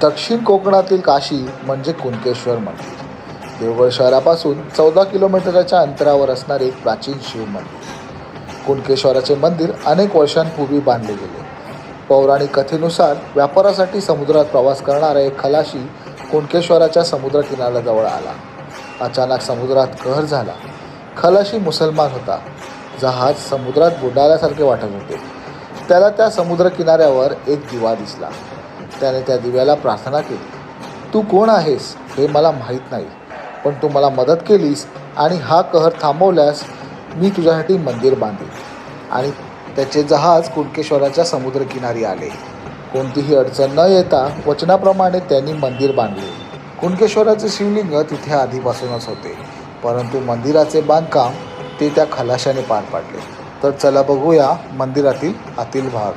दक्षिण कोकणातील काशी म्हणजे कुणकेश्वर मंदिर. देवगड शहरापासून 14 किलोमीटरच्या अंतरावर असणारे एक प्राचीन शिव मंदिर. कुणकेश्वराचे मंदिर अनेक वर्षांपूर्वी बांधले गेले. पौराणिक कथेनुसार व्यापारासाठी समुद्रात प्रवास करणारा एक खलाशी कुणकेश्वराच्या समुद्रकिनाऱ्याजवळ आला. अचानक समुद्रात कहर झाला. खलाशी मुसलमान होता. जहाज समुद्रात बुडाल्यासारखे वाटत होते. त्याला त्या समुद्रकिनाऱ्यावर एक दिवा दिसला. त्याने त्या दिव्याला प्रार्थना केली, तू कोण आहेस हे मला माहीत नाही, पण तू मला मदत केलीस आणि हा कहर थांबवल्यास मी तुझ्यासाठी मंदिर बांधेन. आणि त्याचे जहाज कुणकेश्वराच्या समुद्रकिनारी आले. कोणतीही अडचण न येता वचनाप्रमाणे त्यांनी मंदिर बांधले. कुणकेश्वराचे शिवलिंग तिथे आधीपासूनच होते, परंतु मंदिराचे बांधकाम ते त्या खलाशाने पार पाडले. तर चला बघूया मंदिरातील आतील भाग.